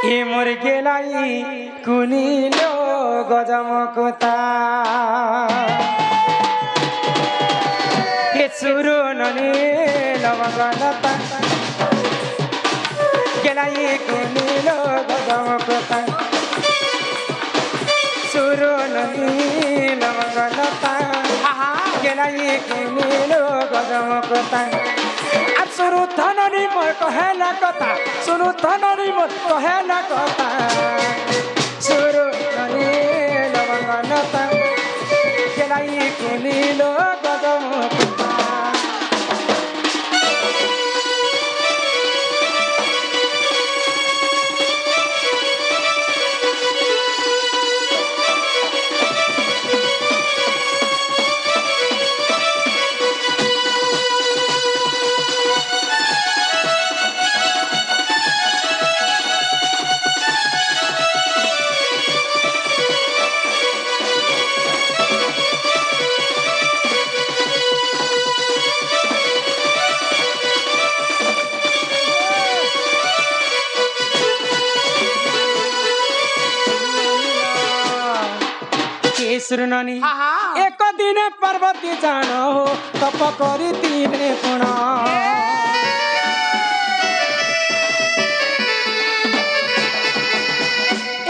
এ মোর গেলাই কুনিল গজমকতা হে সুরু ননি লবঙ্গলতা গেলাই কুনিল গজমকতা সুরু ননি লবঙ্গলতা গেলাই কুনিল গজমকতা सुनु धननी मोर कहेला कथा सुनु धननी मोर कहेला कथा सुरु धनी लवंगनता केलाई कुनिलो गजमकता सुरननी एक दिन पर्वती जान हो तप करी तीने पुण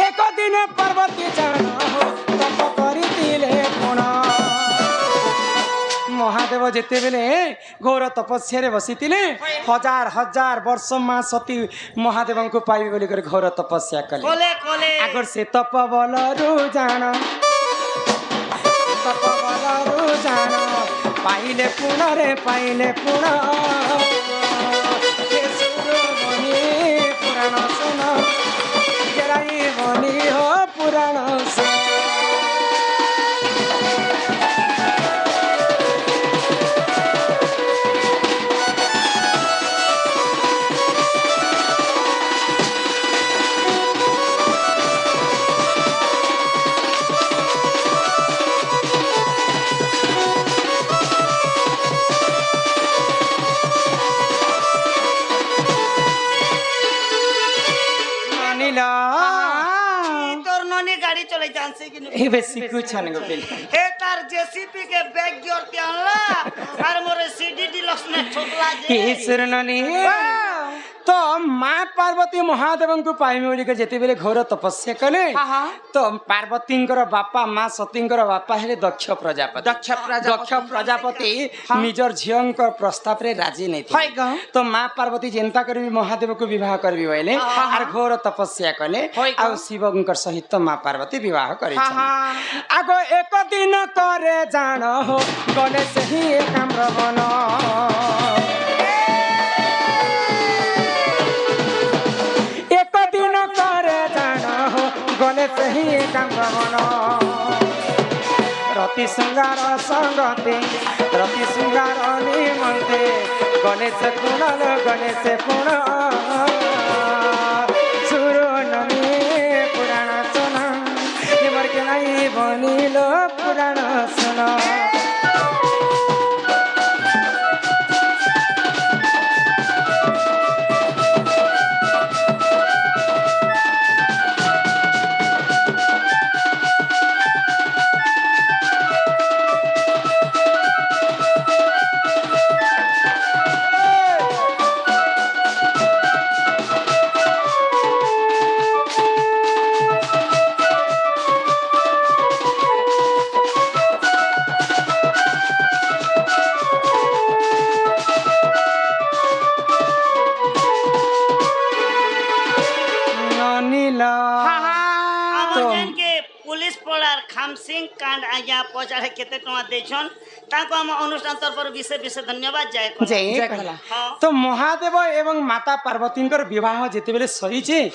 एक दिन पर्वती जान हो तप करी तीने पुण महादेव जेते बेले घोर तपस्या बसी हजार हजार वर्ष माँ सती महादेव को पाइबे बोली घोर तपस्या कले आगर से तप बल रु जान जान पाइले पुण रे पाइले पुण पुराण सुन गेलाई बनी हो पुराण सुन तो माँ पार्वती महादेव को पाइबे बोली जेते बेले घोर तपस्या कले तो पार्वती बापा माँ सती बापा हेले दक्ष प्रजापति निजर झील प्रस्ताव रे राजी नहीं तो माँ पार्वती चिंता करी महादेव को विवाह करबी बोले आर घोर तपस्या कले आ शिव सहित माँ पार्वती विवाह कर आगो एक दिन करे जान हो गले से ही काम बन गले सही काम रति श्रृंगार संगते रति श्रृंगार निमंते गणेश पुनल गणेश पुण सुरु नमी पुराण सुन निमर के नहीं बनिलो पुराण सुन कांड आज्ञा पचारे केते टका देछन ताको हम अनुष्ठान तरफ विशेष धन्यवाद जय तो महादेव एवं माता पार्वती विवाह जेते बेले सही छे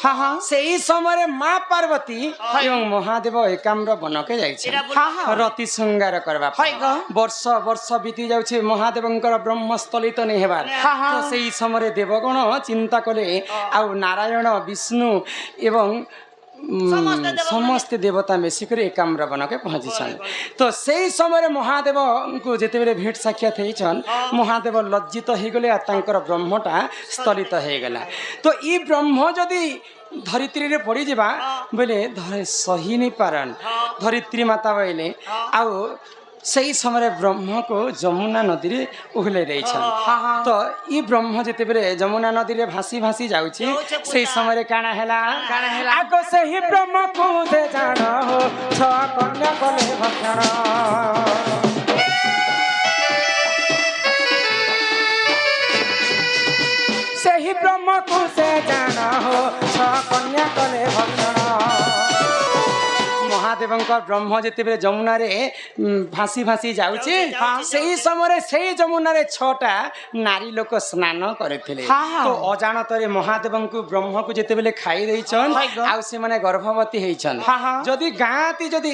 सेही समय माँ पार्वती एवं महादेव एकाम्र बन के जाय छे रति श्रृंगार करबा वर्ष वर्ष बीती जाउछे महादेव ब्रह्मस्थलित नहीं हेबार तो सेही समय देवगण चिंता कले आ नारायण विष्णु एवं ସମସ୍ତେ ଦେବତା ମିଶିକରି ଏକାମ୍ର ବନକେ ପହଞ୍ଚିଛନ୍ ତ ସେଇ ସମୟରେ ମହାଦେବଙ୍କୁ ଯେତେବେଳେ ଭେଟ ସାକ୍ଷାତ ହେଇଛନ୍ ମହାଦେବ ଲଜ୍ଜିତ ହେଇଗଲେ ଆଉ ତାଙ୍କର ବ୍ରହ୍ମଟା ସ୍ଥଳିତ ହେଇଗଲା ତ ଇ ବ୍ରହ୍ମ ଯଦି ଧରିତ୍ରୀରେ ପଡ଼ିଯିବା ବୋଇଲେ ସହି ନି ପାରନ୍ ଧରିତ୍ରୀ ମାତା ବୋଇଲେ ଆଉ ସେଇ ସମୟରେ ବ୍ରହ୍ମକୁ ଯମୁନା ନଦୀରେ ଓହ୍ଲେଇ ଦେଇଛନ୍ ତ ଇ ବ୍ରହ୍ମ ଯେତେବେଳେ ଯମୁନା ନଦୀରେ ଭାସି ଭାସି ଯାଉଛି ସେଇ ସମୟରେ କାଣା ହେଲା ଆଗ ସେହି ବ୍ରହ୍ମକୁ ଦେ ଜାଣ ହୋ ଛଅ କନ୍ୟା କଲେ ଭକ୍ଷଣ ସେହି ବ୍ରହ୍ମକୁ ସେ ଜାଣ ହୋ ଛଅ କନ୍ୟା କଲେ ଭକ୍ଷଣ ମହାଦେବଙ୍କ ବ୍ରହ୍ମ ଯେତେବେଳେ ଯମୁନାରେ ଭାସି ଭାସି ଯାଉଛି ସେଇ ସମୟରେ ସେଇ ଯମୁନାରେ 6ଟା ନାରୀ ଲୋକ ସ୍ନାନ କରିଥିଲେ ତ ଅଜାଣତରେ ମହାଦେବଙ୍କୁ ବ୍ରହ୍ମକୁ ଯେତେବେଳେ ଖାଇ ଦେଇଛନ୍ ଆଉ ସେମାନେ ଗର୍ଭବତୀ ହେଇଛନ୍ ଯଦି ଗାଁତି ଯଦି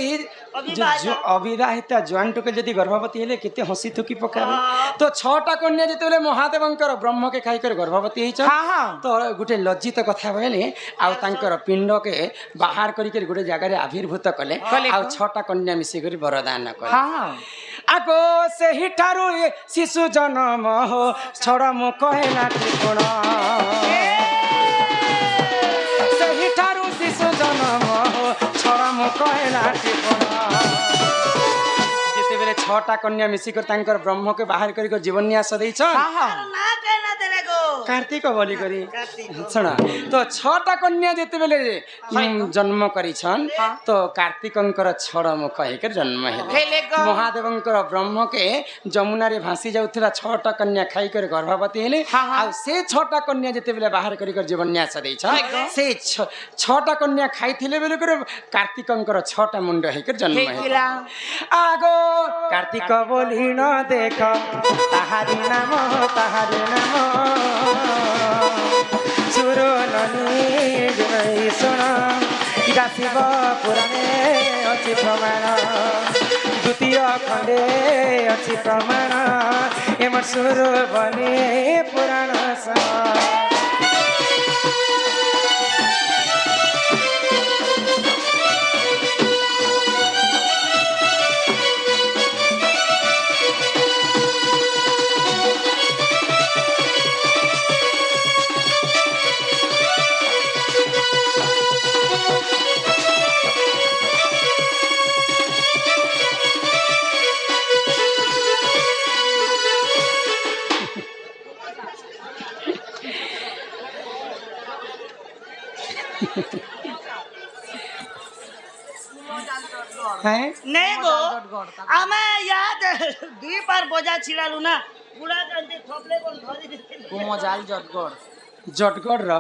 ଅବିବାହିତା ଜୁଆନଟୁକେ ଯଦି ଗର୍ଭବତୀ ହେଲେ କେତେ ହସି ଥୁକି ପକାବେ ତ 6ଟା କନ୍ୟା ଯେତେବେଳେ ମହାଦେବଙ୍କର ବ୍ରହ୍ମକେ ଖାଇକରି ଗର୍ଭବତୀ ହେଇଛନ୍ ତ ଗୋଟେ ଲଜ୍ଜିତ କଥା କହିଲେ ଆଉ ତାଙ୍କର ପିଣ୍ଡକେ ବାହାର କରିକରି ଗୋଟେ ଜାଗାରେ ଆବିର୍ଭୂତ କଲେ ଆଉ 6ଟା କନ୍ୟା ମିଶିକରି ବରଦାନ କଲେ ଆଗ ସେହିଠାରୁ ଶିଶୁ ଜନ୍ମ ହୋ ଛଡ଼ ମୁଖ ହେଲା ତ୍ରିକୋଣ ସେହିଠାରୁ ଶିଶୁ ଜନ୍ମ ହୋ ଛଡ଼ ମୁଖ ହେଲା ତ୍ରିକୋଣ ଯେତେବେଳେ 6ଟା କନ୍ୟା ମିଶିକରି ତାଙ୍କର ବ୍ରହ୍ମକୁ ବାହାର କରି ଜୀବନ ନ୍ୟାସ ଦେଇଛନ୍ कार्तिक बोली करी सुन तो 6टा कन्या जेतेबेले जन्म करिछन तो कार्तिकंकर छड़ मुख हेकर जन्म हेले महादेवंकर ब्रह्म के जमुना रे भासी जाउथला 6टा कन्या खाई कर गर्भवती हेले आ से 6टा कन्या जेतेबेले बाहर करी कर जीवन्यास दैछन से 6टा कन्या खाइथिले बेले कर कार्तिकंकर 6टा मुंड हेकर जन्म हेला आगो कार्तिक बोली न देख ताहारी नाम सुरो ननी शुण इटा शिव पुराणे अच्छी प्रमाण द्वितीय खंडे अच्छी प्रमाण एम सुर बने पुराण नहीं गो आमे याद 2 बार बजा छिड़ालु ना पूरा कंते थपले कोन धरि दिथिले कुमोजाल जटगढ़ रो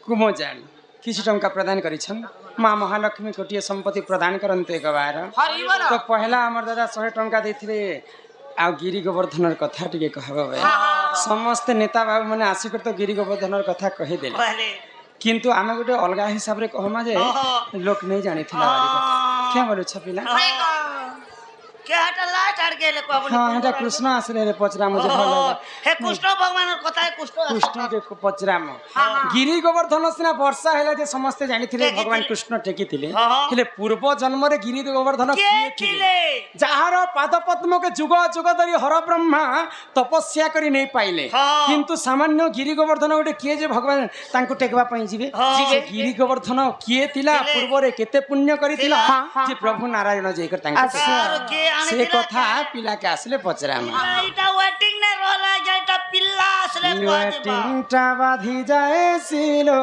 कुमोजाल किछ टंका प्रदान करिछन माँ महालक्ष्मी कोटिए संपत्ति प्रदान करन्ते एक बार तो पहला हमर दादा 100 टंका देथिले आ गिरी गोवर्धन कथा टिके कहबो समस्त नेता बाबू माने आसिकर तो गिरी गोवर्धन कथा कहि देले किंतु आमे गोटे अलगा हिसाब रे कहमा जे लोक नहीं जानि थिला क्या बोलु छपिला क्या हटा लास्ट आड़ के लेको अपन हां हटा कृष्ण आसरे रे पचरा मुझे भलो हे कृष्ण भगवान कथा है कृष्ण के पचरा म गिरी गोवर्धन सिना वर्षा हेला जे समस्त जानि थिले भगवान कृष्ण टेकी थिले हेले पूर्व जन्म रे गिरी गोवर्धन के थिले जहार पाद पद्म के जुग जुग धरि हर ब्रह्मा तपस्या करी नहीं पाइले किंतु सामान्य गिरी गोवर्धन गोटे किए जे भगवान तांको टेकवा पई जिवे जे गिरी गोवर्धन किए थिला पूर्व रे केते पुण्य करी थिला जे प्रभु नारायण जय कर तांको से कथा पिला के आसले पचरा म इटा वेटिंग ने रहला जेटा पिल्ला आसले वेटिंग टा बाधी जाए सिलो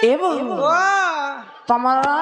एबो तमरा